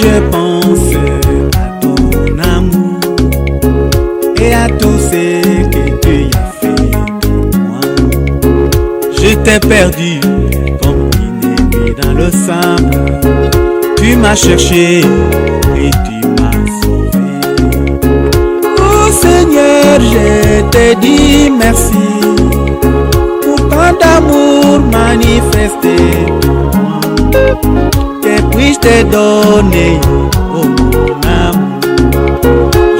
J'ai pensé à ton amour et à tout ce que tu as fait pour moi. Je t'ai perdu comme une épée dans le sable. Tu m'as cherché et tu m'as sauvé. Oh Seigneur, je te dis merci pour tant d'amour manifesté pour moi. Que puis-je te donner, oh mon amour?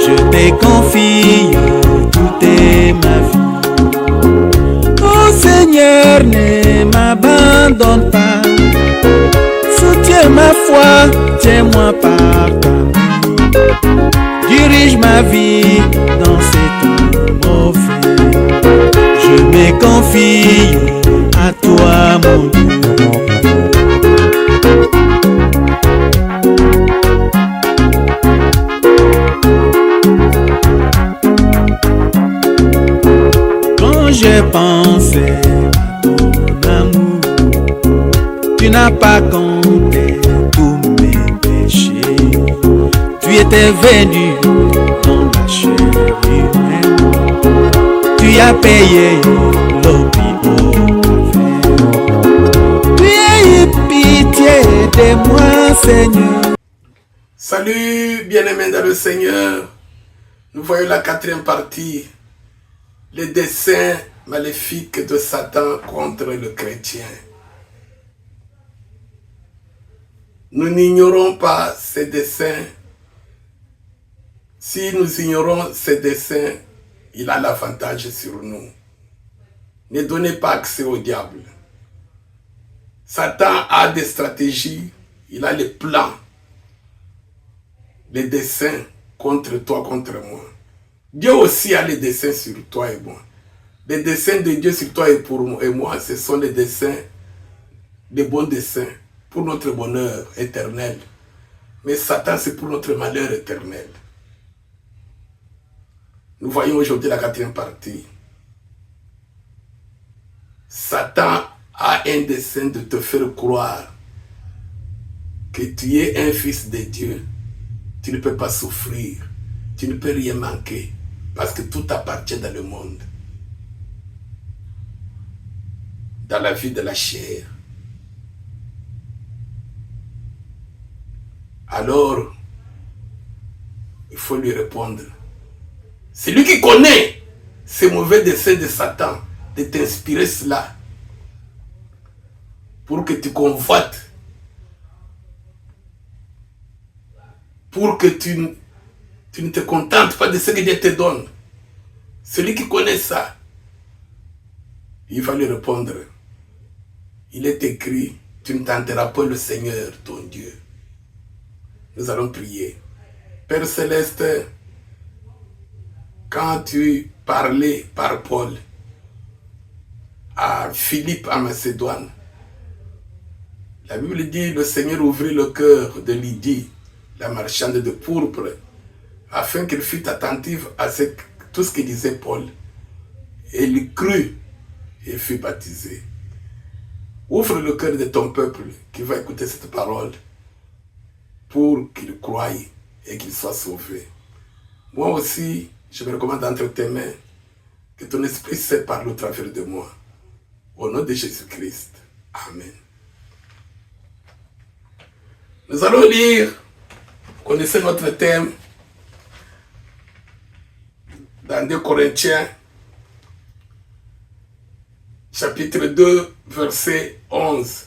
Je te confie toute ma vie. Oh Seigneur, ne m'abandonne pas. Soutiens ma foi, tiens-moi par ta main. Dirige ma vie dans ces temps mauvais. Je me confie à toi, mon Dieu. J'ai pensé à ton amour, tu n'as pas compté tous mes péchés. Tu étais venu dans la chair humaine, tu as payé le prix au calvaire. Tu as eu pitié de moi, Seigneur. Salut, bien-aimés dans le Seigneur. Nous voyons la 4e partie. Les desseins maléfiques de Satan contre le chrétien. Nous n'ignorons pas ces desseins. Si nous ignorons ces desseins, il a l'avantage sur nous. Ne donnez pas accès au diable. Satan a des stratégies, il a les plans, les desseins contre toi, contre moi. Dieu aussi a les desseins sur toi et moi. Les desseins de Dieu sur toi et moi, ce sont les desseins, les bons desseins pour notre bonheur éternel. Mais Satan, c'est pour notre malheur éternel. Nous voyons aujourd'hui la 4e partie. Satan a un dessein de te faire croire que tu es un fils de Dieu. Tu ne peux pas souffrir. Tu ne peux rien manquer. Parce que tout appartient dans le monde. Dans la vie de la chair. Alors, il faut lui répondre. C'est lui qui connaît ces mauvais desseins de Satan, de t'inspirer cela. Pour que tu convoites. Pour que tu ne te contentes pas de ce que Dieu te donne. Celui qui connaît ça, il va lui répondre. Il est écrit, tu ne tenteras pas le Seigneur, ton Dieu. Nous allons prier. Père Céleste, quand tu parlais par Paul à Philippe en Macédoine, la Bible dit, le Seigneur ouvrit le cœur de Lydie, la marchande de pourpre, afin qu'elle fût attentive à tout ce que disait Paul. Et il crut et fut baptisé. Ouvre le cœur de ton peuple qui va écouter cette parole pour qu'il croie et qu'il soit sauvé. Moi aussi, je me recommande entre tes mains que ton esprit se parle au travers de moi. Au nom de Jésus-Christ. Amen. Nous allons lire, connaissez notre thème, dans 2 Corinthiens, chapitre 2, verset 11.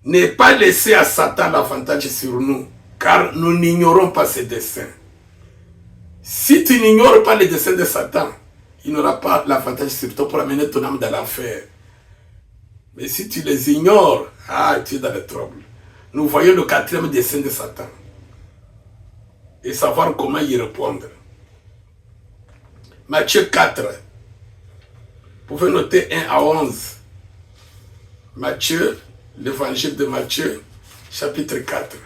Ne pas laisser à Satan l'avantage sur nous, car nous n'ignorons pas ses desseins. Si tu n'ignores pas les desseins de Satan, il n'aura pas l'avantage sur toi pour amener ton âme dans l'enfer. Mais si tu les ignores, tu es dans le trouble. Nous voyons le 4e dessein de Satan. Et savoir comment y répondre. Matthieu 4. Vous pouvez noter 1 à 11. Matthieu, l'évangile de Matthieu, chapitre 4.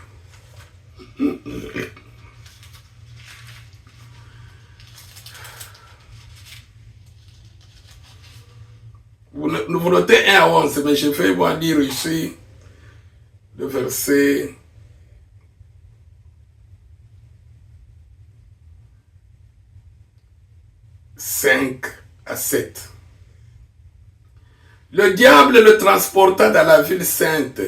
Vous notez 1 à 11, mais je vais vous lire ici le verset 5 à 7. Le diable le transporta dans la ville sainte,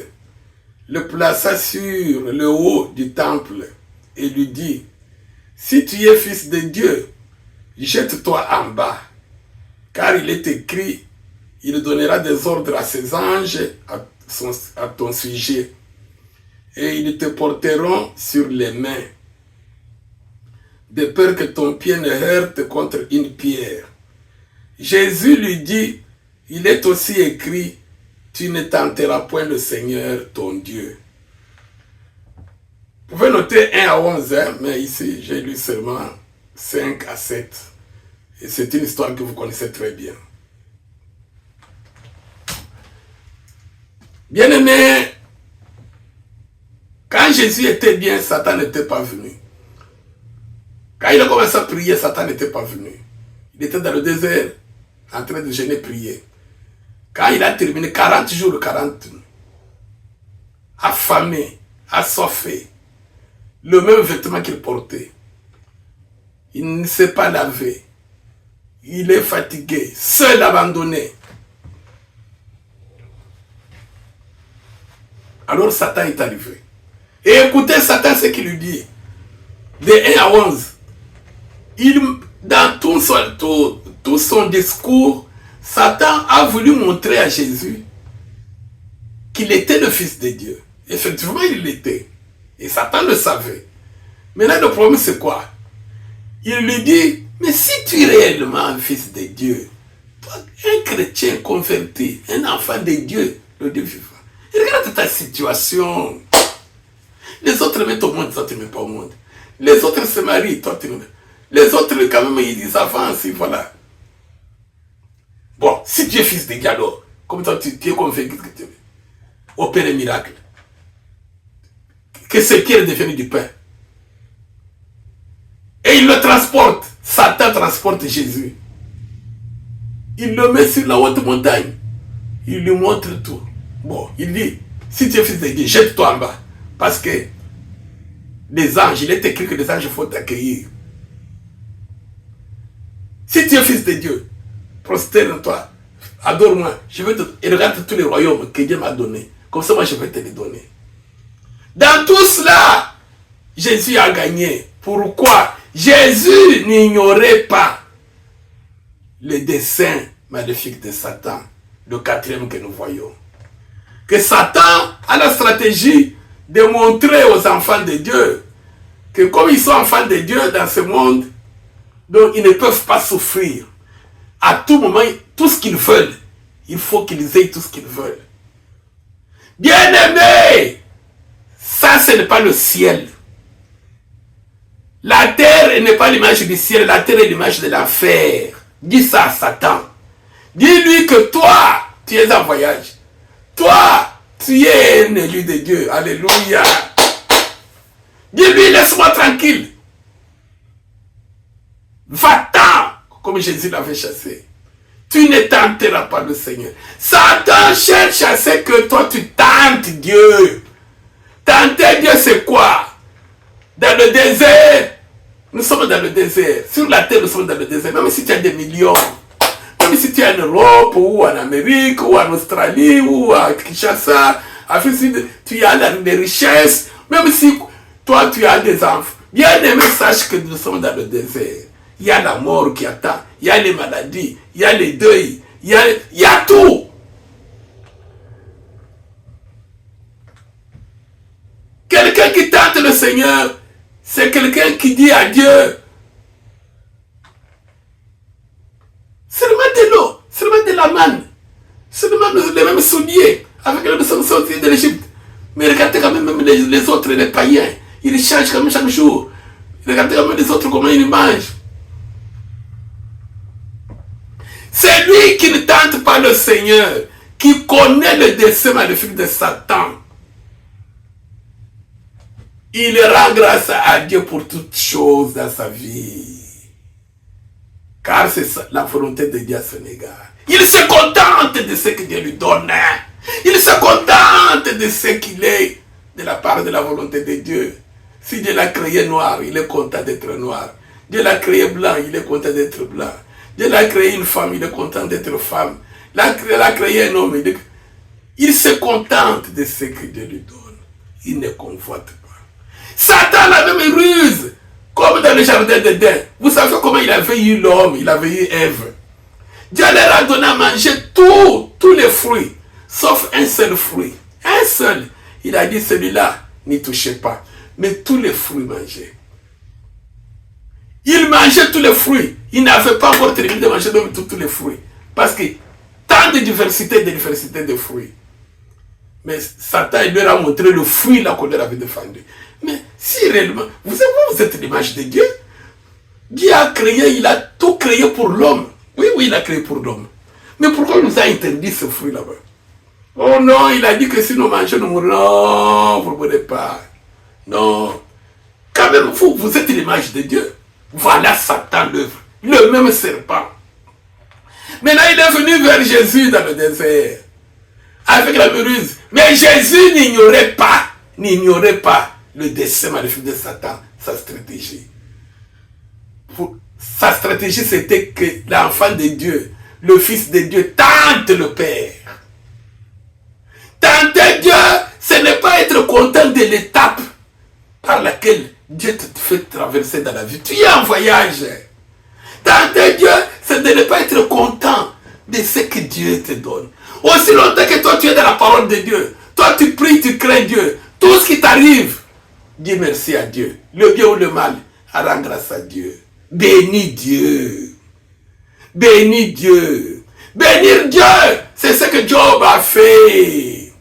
le plaça sur le haut du temple et lui dit, « Si tu es fils de Dieu, jette-toi en bas, car il est écrit, il donnera des ordres à ses anges à ton sujet, et ils te porteront sur les mains, de peur que ton pied ne heurte contre une pierre. » Jésus lui dit, « Il est aussi écrit, tu ne tenteras point le Seigneur ton Dieu. » Vous pouvez noter 1 à 11, hein, mais ici j'ai lu seulement 5 à 7. Et c'est une histoire que vous connaissez très bien. Bien-aimé, quand Jésus était bien, Satan n'était pas venu. Quand il a commencé à prier, Satan n'était pas venu. Il était dans le désert, en train de jeûner, prier. Quand il a terminé 40 jours, 40 nuits, affamé, assoiffé, le même vêtement qu'il portait, il ne s'est pas lavé, il est fatigué, seul, abandonné. Alors Satan est arrivé. Et écoutez Satan ce qu'il lui dit. De 1 à 11. Dans tout son discours, Satan a voulu montrer à Jésus qu'il était le Fils de Dieu. Effectivement, il l'était. Et Satan le savait. Maintenant, le problème, c'est quoi? Il lui dit, mais si tu es réellement un Fils de Dieu, toi, un chrétien converti, un enfant de Dieu, le Dieu vivant, regarde ta situation. Les autres mettent au monde, toi tu ne mets pas au monde. Les autres se marient, toi tu ne mets. Les autres, quand même, ils avancent, voilà. Bon, si tu es fils de Dieu, alors, comme toi tu es convaincu que tu veux opérer miracle, que ces pierres deviennent du pain. Et il le transporte. Satan transporte Jésus. Il le met sur la haute montagne. Il lui montre tout. Bon, il dit, si tu es fils de Dieu, jette-toi en bas. Parce que les anges, il est écrit que les anges faut t'accueillir. Si tu es fils de Dieu, prosterne-toi, adore-moi. Je vais te... Et regarde tous les royaumes que Dieu m'a donnés. Comme ça, moi, je vais te les donner. Dans tout cela, Jésus a gagné. Pourquoi? Jésus n'ignorait pas le dessein maléfique de Satan, le quatrième que nous voyons. Que Satan a la stratégie de montrer aux enfants de Dieu que comme ils sont enfants de Dieu dans ce monde, donc ils ne peuvent pas souffrir. À tout moment, tout ce qu'ils veulent, il faut qu'ils aient tout ce qu'ils veulent. Bien-aimés, ça ce n'est pas le ciel. La terre n'est pas l'image du ciel, la terre est l'image de l'enfer. Dis ça à Satan. Dis-lui que toi, tu es en voyage. Toi, tu es un élu de Dieu. Alléluia. Dis-lui, laisse-moi tranquille. Va-t'en, comme Jésus l'avait chassé. Tu ne tenteras pas le Seigneur. Satan cherche à ce que toi tu tentes Dieu. Tenter Dieu, c'est quoi? Dans le désert, nous sommes dans le désert. Sur la terre, nous sommes dans le désert. Même si tu as des millions, même si tu es en Europe, ou en Amérique, ou en Australie, ou à Kinshasa, tu as des richesses, même si toi tu as des enfants. Bien aimé, sache que nous sommes dans le désert. Il y a la mort qui attend, il y a les maladies, il y a les deuils, il y a tout. Quelqu'un qui tente le Seigneur, c'est quelqu'un qui dit à Dieu, seulement de l'eau, seulement de la manne, seulement les mêmes souliers, avec les mêmes souliers de l'Égypte. Mais regardez quand même les autres, les païens, ils changent quand même chaque jour. Regardez quand même les autres, comment ils mangent. C'est lui qui ne tente pas le Seigneur, qui connaît le dessein maléfique de Satan, il rend grâce à Dieu pour toutes choses dans sa vie. Car c'est la volonté de Dieu à son égard. Il se contente de ce que Dieu lui donne. Il se contente de ce qu'il est de la part de la volonté de Dieu. Si Dieu l'a créé noir, il est content d'être noir. Dieu l'a créé blanc, il est content d'être blanc. Dieu l'a créé une femme, il est content d'être femme. Il a créé un homme, il se contente de ce que Dieu lui donne. Il ne convoite pas. Satan a même ruse, comme dans le jardin d'Éden. Vous savez comment il avait eu l'homme, il avait eu Ève. Dieu leur a donné à manger tous les fruits, sauf un seul fruit. Un seul. Il a dit, celui-là, n'y touchez pas. Mais tous les fruits mangeaient. Il mangeait tous les fruits. Il n'avait pas encore terminé de manger tous les fruits. Parce que tant de diversité de fruits. Mais Satan lui a montré le fruit là qu'on leur avait défendu. Mais si réellement, vous êtes l'image de Dieu, Dieu a créé, il a tout créé pour l'homme. Oui, il a créé pour l'homme. Mais pourquoi il nous a interdit ce fruit là-bas? Oh non, il a dit que si nous mangeons, nous mourrons. Non, vous ne mourrez pas. Non. Quand même, vous êtes l'image de Dieu. Voilà Satan l'œuvre. Le même serpent. Maintenant, il est venu vers Jésus dans le désert. Avec la ruse. Mais Jésus n'ignorait pas le dessein maléfique de Satan, sa stratégie. Sa stratégie, c'était que l'enfant de Dieu, le fils de Dieu, tente le Père. Tenter Dieu, ce n'est pas être content de l'étape par laquelle Dieu te fait traverser dans la vie. Tu es en voyage. Tenter Dieu, c'est de ne pas être content de ce que Dieu te donne. Aussi longtemps que toi tu es dans la parole de Dieu, toi tu pries, tu crains Dieu, tout ce qui t'arrive, dis merci à Dieu. Le bien ou le mal, rends grâce à Dieu. Bénis Dieu. Bénis Dieu. Bénir Dieu, c'est ce que Job a fait.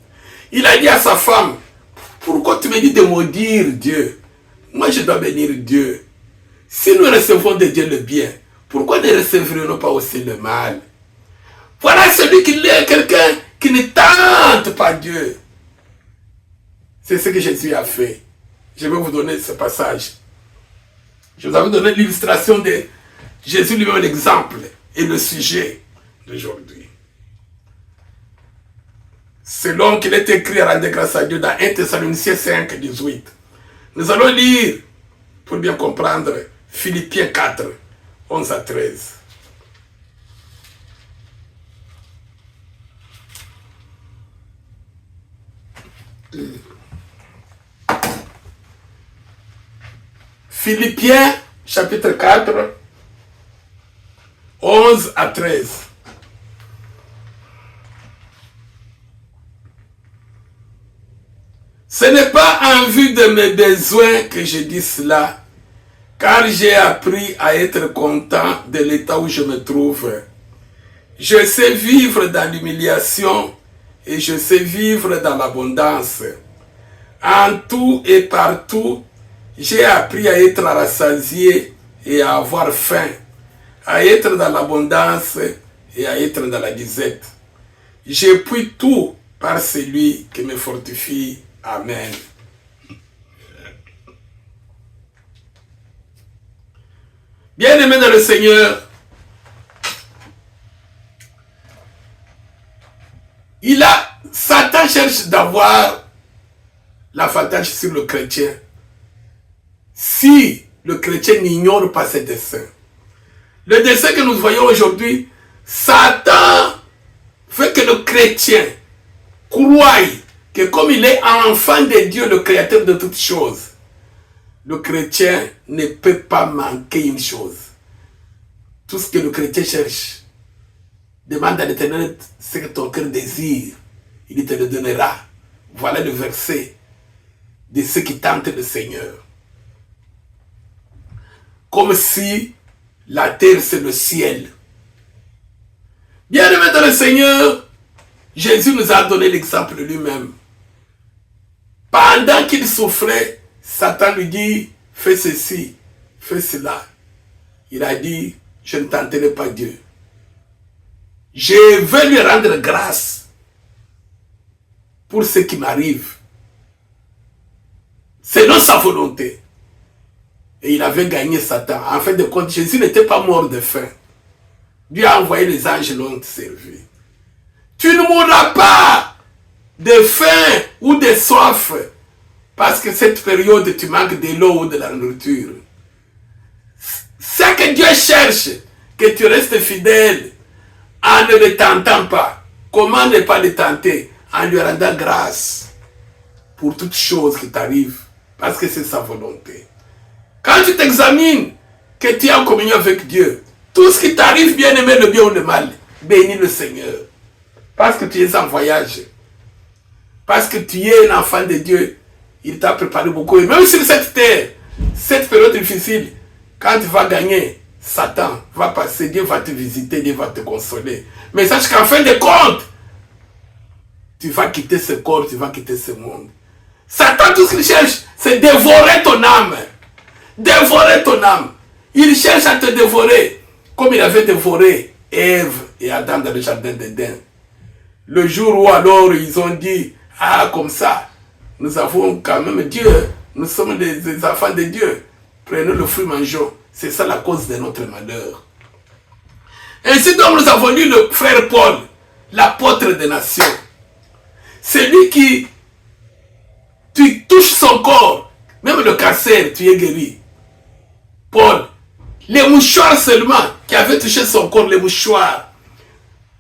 Il a dit à sa femme, pourquoi tu me dis de maudire Dieu? Moi je dois bénir Dieu. Si nous recevons de Dieu le bien, pourquoi ne recevrions-nous pas aussi le mal? Voilà celui qui est quelqu'un qui ne tente pas Dieu. C'est ce que Jésus a fait. Je vais vous donner ce passage. Je vous avais donné l'illustration de Jésus lui-même, l'exemple et le sujet d'aujourd'hui. Selon qu'il est écrit à rendre grâce à Dieu dans 1 Thessaloniciens 5, 18. Nous allons lire, pour bien comprendre, Philippiens 4, 11 à 13. Philippiens chapitre 4, 11 à 13. Ce n'est pas en vue de mes besoins que je dis cela, car j'ai appris à être content de l'état où je me trouve. Je sais vivre dans l'humiliation et je sais vivre dans l'abondance. En tout et partout, j'ai appris à être rassasié et à avoir faim, à être dans l'abondance et à être dans la disette. Je puis tout par celui qui me fortifie. Amen. Bien-aimés dans le Seigneur, Satan cherche d'avoir l'avantage sur le chrétien. Si le chrétien n'ignore pas ses desseins. Le dessein que nous voyons aujourd'hui, Satan veut que le chrétien croie que comme il est enfant de Dieu, le créateur de toutes choses, le chrétien ne peut pas manquer une chose. Tout ce que le chrétien cherche, demande à l'Éternel ce que ton cœur désire, il te le donnera. Voilà le verset de ceux qui tentent le Seigneur. Comme si la terre c'est le ciel. Bien-aimé dans le Seigneur, Jésus nous a donné l'exemple lui-même. Pendant qu'il souffrait, Satan lui dit, fais ceci, fais cela. Il a dit, je ne tenterai pas Dieu. Je vais lui rendre grâce pour ce qui m'arrive. Selon sa volonté. Et il avait gagné Satan. En fin de compte, Jésus n'était pas mort de faim. Dieu a envoyé les anges l'ont servi. Tu ne mourras pas de faim ou de soif. Parce que cette période, tu manques de l'eau ou de la nourriture. C'est que Dieu cherche que tu restes fidèle en ne le tentant pas. Comment ne pas le tenter? En lui rendant grâce pour toutes choses qui t'arrivent. Parce que c'est sa volonté. Quand tu t'examines, que tu es en communion avec Dieu, tout ce qui t'arrive, bien aimé, le bien ou le mal, bénis le Seigneur. Parce que tu es en voyage. Parce que tu es un enfant de Dieu. Il t'a préparé beaucoup. Et même sur cette terre, cette période difficile, quand tu vas gagner, Satan va passer, Dieu va te visiter, Dieu va te consoler. Mais sache qu'en fin de compte, tu vas quitter ce corps, tu vas quitter ce monde. Satan, tout ce qu'il cherche, c'est dévorer ton âme. Dévorer ton âme. Il cherche à te dévorer, comme il avait dévoré Ève et Adam dans le jardin d'Éden. Le jour où alors ils ont dit, ah comme ça, nous avons quand même Dieu, nous sommes des enfants de Dieu, prenons le fruit, mangeons. C'est ça la cause de notre malheur. Ainsi donc nous avons lu le frère Paul, l'apôtre des nations. C'est lui qui, tu touches son corps, même le cancer, tu es guéri. Paul, les mouchoirs seulement qui avaient touché son corps, les mouchoirs.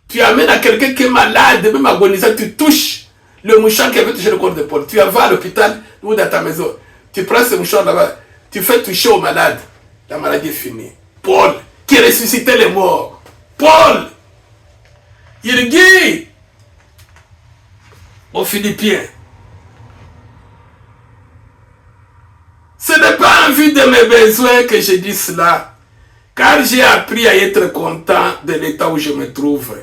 Tu amènes à quelqu'un qui est malade, même agonisant, tu touches le mouchoir qui avait touché le corps de Paul. Tu vas à l'hôpital ou dans ta maison. Tu prends ce mouchoir là-bas, tu fais toucher au malade. La maladie est finie. Paul, qui ressuscitait les morts. Paul, il dit aux Philippiens, ce n'est pas en vue de mes besoins que je dis cela, car j'ai appris à être content de l'état où je me trouve.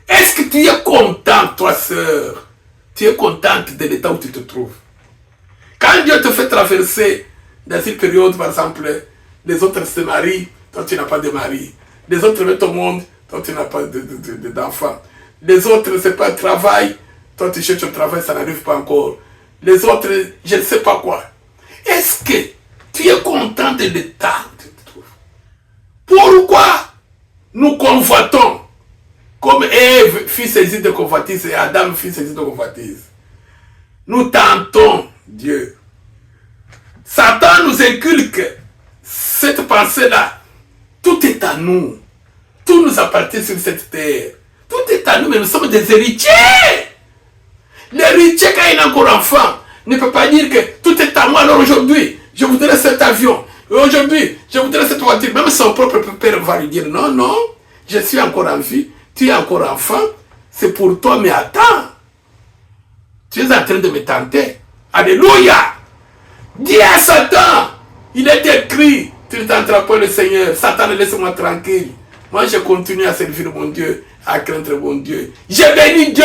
Est-ce que tu es content, toi, sœur? Tu es contente de l'état où tu te trouves? Quand Dieu te fait traverser dans une période, par exemple, les autres se marient, toi tu n'as pas de mari. Les autres mettent au monde, toi tu n'as pas d'enfant. Les autres, c'est pas un travail, toi tu cherches un travail, ça n'arrive pas encore. Les autres, je ne sais pas quoi. Est-ce que tu es content de l'état où tu te trouves? Pourquoi nous convoitons, comme Ève fit saisie de convoitise et Adam fit saisie de convoitise? Nous tentons Dieu. Satan nous inculque cette pensée-là. Tout est à nous. Tout nous appartient sur cette terre. Tout est à nous, mais nous sommes des héritiers. L'héritier, quand il est encore enfant, ne peut pas dire que tout est à moi. Alors aujourd'hui, je voudrais cet avion. Aujourd'hui, je voudrais cette voiture. Même son propre père va lui dire, non, non, je suis encore en vie. Tu es encore enfant. C'est pour toi, mais attends. Tu es en train de me tenter. Alléluia. Dis à Satan, il est écrit, tu ne tenteras pas le Seigneur. Satan, laisse-moi tranquille. Moi, je continue à servir mon Dieu, à craindre mon Dieu. Je bénis Dieu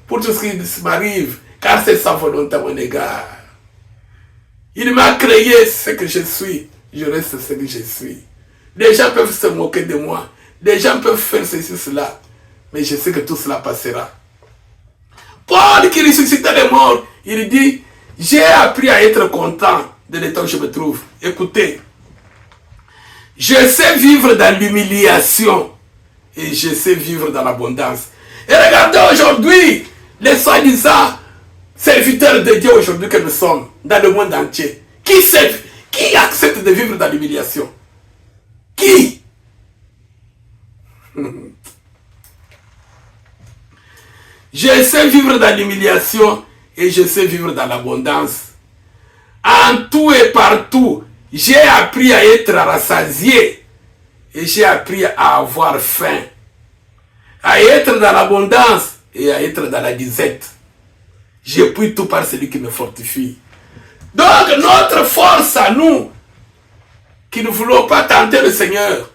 pour tout ce qui m'arrive, car c'est sa volonté à mon égard. Il m'a créé ce que je suis, je reste ce que je suis. Les gens peuvent se moquer de moi, les gens peuvent faire ceci, cela, mais je sais que tout cela passera. Paul qui ressuscita les morts, il dit, j'ai appris à être content de l'état où je me trouve. Écoutez, je sais vivre dans l'humiliation et je sais vivre dans l'abondance. Et regardez aujourd'hui, les soi-disant serviteurs de Dieu aujourd'hui que nous sommes dans le monde entier. Qui accepte de vivre dans l'humiliation? Qui? Je sais vivre dans l'humiliation et je sais vivre dans l'abondance. En tout et partout, j'ai appris à être rassasié et j'ai appris à avoir faim. À être dans l'abondance et à être dans la disette. J'ai pris tout par celui qui me fortifie. Donc notre force à nous, qui ne voulons pas tenter le Seigneur,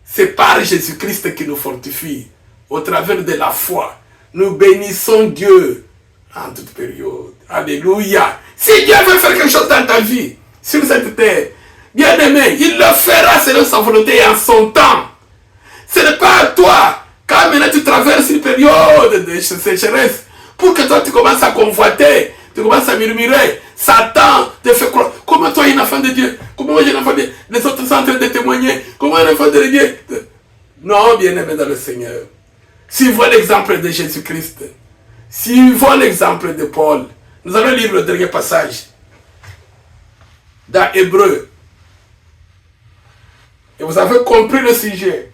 c'est par Jésus-Christ qui nous fortifie. Au travers de la foi, nous bénissons Dieu en toute période. Alléluia. Si Dieu veut faire quelque chose dans ta vie, sur cette terre, bien aimé, il le fera selon sa volonté et en son temps. Ce n'est pas à toi, quand maintenant tu traverses une période de sécheresse, Pour que toi, tu commences à convoiter, tu commences à murmurer. Satan te fait croire. Comment toi, un enfant de Dieu? Comment moi, j'ai un enfant de Dieu? Les autres sont en train de témoigner. Comment un enfant de Dieu? Non, bien-aimé dans le Seigneur. Si vous voyez l'exemple de Jésus-Christ, si vous voyez l'exemple de Paul, nous allons lire le dernier passage dans Hébreu. Et vous avez compris le sujet.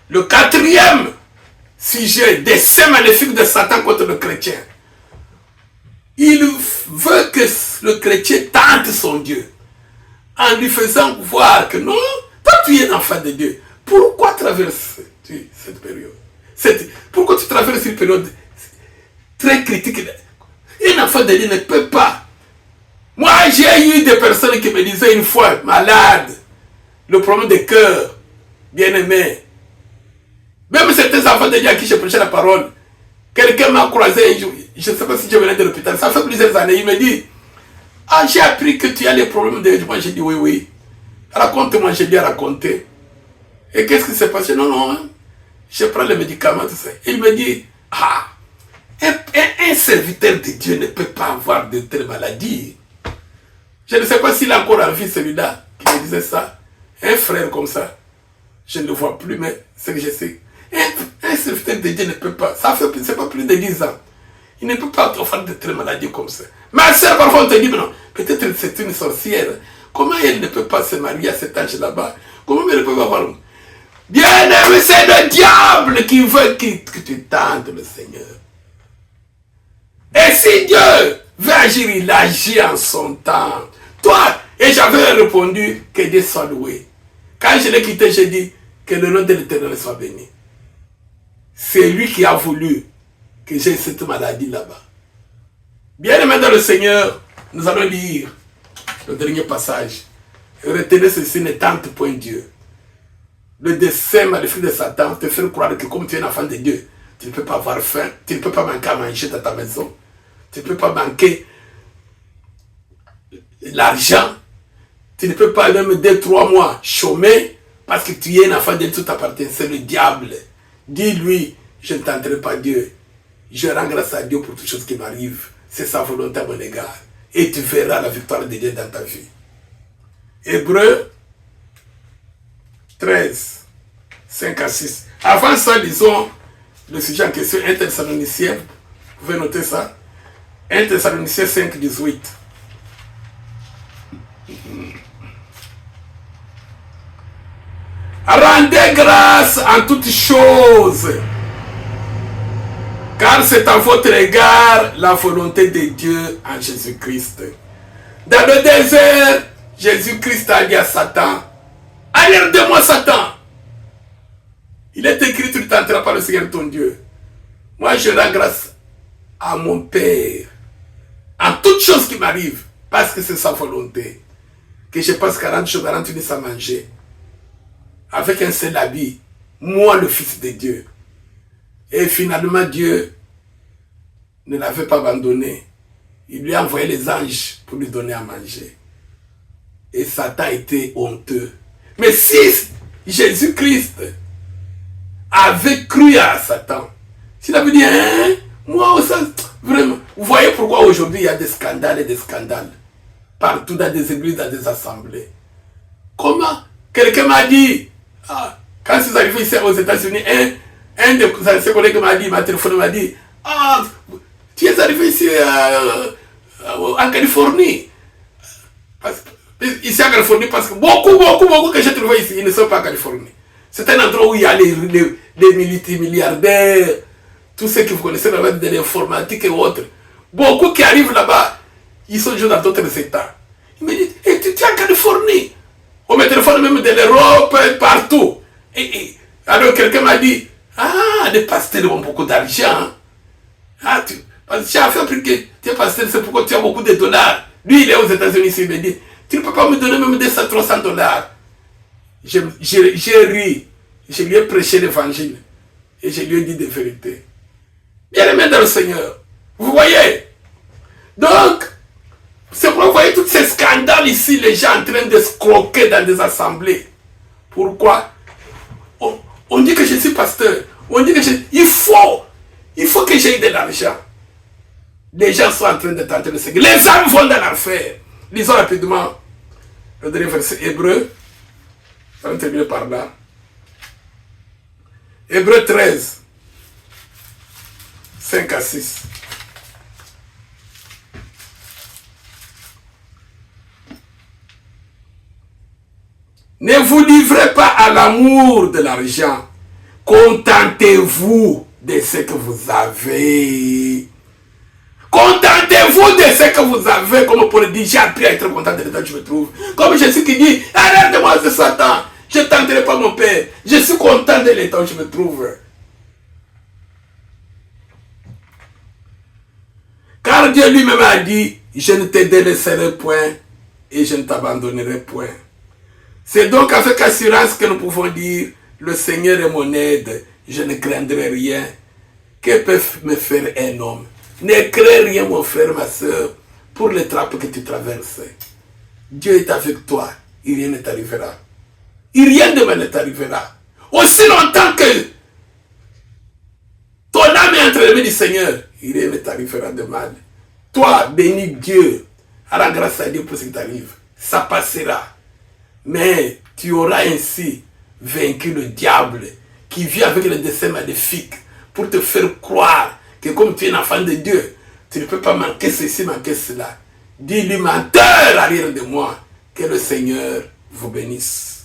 Le quatrième sujet des seins maléfiques de Satan contre le chrétien. Il veut que le chrétien tente son Dieu en lui faisant voir que non, toi tu es un enfant de Dieu. Pourquoi traverses-tu cette période? Pourquoi tu traverses une période très critique? Un enfant de Dieu ne peut pas. Moi, j'ai eu des personnes qui me disaient une fois, malade, le problème de cœur, bien-aimé. Même certains enfants de Dieu à qui je prêchais la parole, quelqu'un m'a croisé un jour, je ne sais pas si je venais de l'hôpital, ça fait plusieurs années, il me dit, ah, j'ai appris que tu as les problèmes de... Moi, j'ai dit, oui, oui. Raconte-moi, je lui ai raconté. Et qu'est-ce qui s'est passé? Non, non, hein. Je prends les médicaments, tout ça. Il me dit, ah, un serviteur de Dieu ne peut pas avoir de telles maladies. Je ne sais pas s'il a encore en vie celui-là qui me disait ça. Un frère comme ça, je ne le vois plus, mais c'est que je sais. Un serviteur de Dieu ne peut pas, ça fait, c'est pas plus de 10 ans. Il ne peut pas offrir de telles maladies comme ça. Ma soeur, parfois, on te dit, mais non, peut-être c'est une sorcière. Comment elle ne peut pas se marier à cet âge là-bas? Comment elle ne peut pas avoir... Bien-aimé, c'est le diable qui veut que tu tentes le Seigneur. Et si Dieu veut agir, il agit en son temps. Toi, et j'avais répondu que Dieu soit loué. Quand je l'ai quitté, j'ai dit que le nom de l'Éternel soit béni. C'est lui qui a voulu que j'ai cette maladie là-bas. Bien-aimé dans le Seigneur, nous allons lire le dernier passage. Retenez ceci, ne tente point Dieu. Le dessein maléfique de Satan te fait croire que comme tu es un enfant de Dieu, tu ne peux pas avoir faim, tu ne peux pas manquer à manger dans ta maison, tu ne peux pas manquer l'argent, tu ne peux pas même 2-3 mois chômer parce que tu es un enfant de Dieu, tout t'appartient. C'est le diable. Dis-lui, je ne tenterai pas Dieu. Je rends grâce à Dieu pour toutes choses qui m'arrivent. C'est sa volonté à mon égard. Et tu verras la victoire de Dieu dans ta vie. Hébreu 13, 5 à 6. Avant ça, lisons le sujet en question, 1 Thessaloniciens. Vous pouvez noter ça. 1 Thessaloniciens 5, 18. Rendez grâce en toutes choses, car c'est à votre égard la volonté de Dieu en Jésus-Christ. Dans le désert, Jésus-Christ a dit à Satan, arrière de moi Satan. Il est écrit, tu ne tenteras pas le Seigneur ton Dieu. Moi je rends grâce à mon Père en toutes choses qui m'arrivent, parce que c'est sa volonté. Que je passe 40 jours, 40 nuits à manger, avec un seul habit, moi le Fils de Dieu. Et finalement Dieu ne l'avait pas abandonné. Il lui a envoyé les anges pour lui donner à manger. Et Satan était honteux. Mais si Jésus-Christ avait cru à Satan, s'il avait dit, hein, moi aussi, vraiment, vous voyez pourquoi aujourd'hui il y a des scandales et des scandales partout dans des églises, dans des assemblées. Comment? Quelqu'un m'a dit, ah, quand je suis arrivé ici aux États-Unis, un de ses collègues m'a téléphoné, m'a dit, ah, tu es arrivé ici en Californie. Ici en Californie, parce que beaucoup que j'ai trouvé ici, ils ne sont pas en Californie. C'est un endroit où il y a les multimilliardaires, tous ceux que vous connaissez là-bas de l'informatique et autres. Beaucoup qui arrivent là-bas, ils sont juste dans d'autres États. Il me dit, et tu es en Californie? On me téléphone même de l'Europe, partout. Alors quelqu'un m'a dit, ah, les pasteurs ont beaucoup d'argent. Ah, parce que j'ai affaire que tu es pasteur, c'est pourquoi tu as beaucoup de dollars. Lui, il est aux États-Unis, il me dit, tu ne peux pas me donner même 200-300 dollars. J'ai ri, je lui ai prêché l'évangile et je lui ai dit des vérités. Bien aimé dans le Seigneur, vous voyez? Donc, c'est pourquoi vous voyez tous ces scandales ici, les gens en train de se croquer dans des assemblées. Pourquoi? On dit que je suis pasteur, on dit que il faut Il faut que j'aie de l'argent. Les gens sont en train de tenter de se guérir. Les âmes vont dans l'enfer. Lisons rapidement le dernier verset Hébreu. On va terminer par là. Hébreu 13, 5 à 6. Ne vous livrez pas à l'amour de l'argent. Contentez-vous de ce que vous avez. Contentez-vous de ce que vous avez. Comme pour le dire, j'ai appris à être content de l'état où je me trouve. Comme Jésus qui dit, arrête-moi de Satan. Je ne tenterai pas mon Père. Je suis content de l'état où je me trouve. Car Dieu lui-même a dit, je ne te délaisserai point et je ne t'abandonnerai point. C'est donc avec assurance que nous pouvons dire, le Seigneur est mon aide, je ne craindrai rien. Que peut me faire un homme? Ne crains rien, mon frère, ma soeur, pour les trappes que tu traverses. Dieu est avec toi, et rien ne t'arrivera. Et rien de mal ne t'arrivera. Aussi longtemps que ton âme est entre les mains du Seigneur, rien ne t'arrivera de mal. Toi, bénis Dieu, rends grâce à Dieu pour ce qui t'arrive. Ça passera. Mais tu auras ainsi vaincu le diable qui vient avec le dessein maléfique pour te faire croire que comme tu es un enfant de Dieu, tu ne peux pas manquer ceci, manquer cela. Dis-lui, menteur, arrière de moi, que le Seigneur vous bénisse.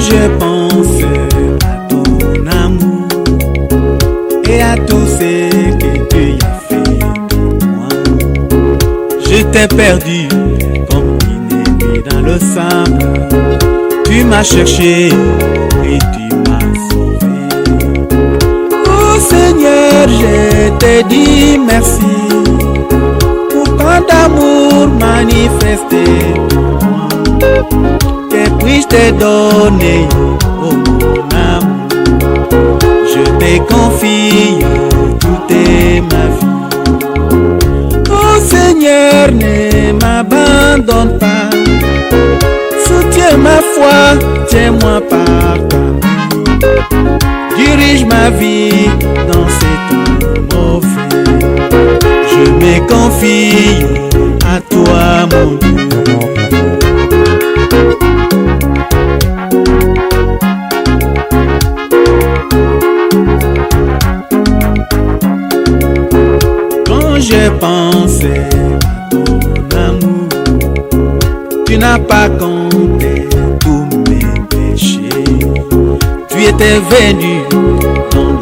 J'ai pensé à ton amour et à tout ce que tu as fait pour moi. Je t'ai perdu comme une épée dans le sable. Tu m'as cherché et tu m'as sauvé. Oh Seigneur, je te dis merci pour tant d'amour manifesté pour moi. Que puis-je te donner, oh mon amour? Je te confie toute ma vie. Oh Seigneur, ne m'abandonne pas. Soutiens ma foi, tiens-moi par ta main. Dirige ma vie dans ces temps mauvais. Je me confie à toi, mon Dieu. J'ai pensé à ton amour, tu n'as pas compté tous mes péchés. Tu étais venu dans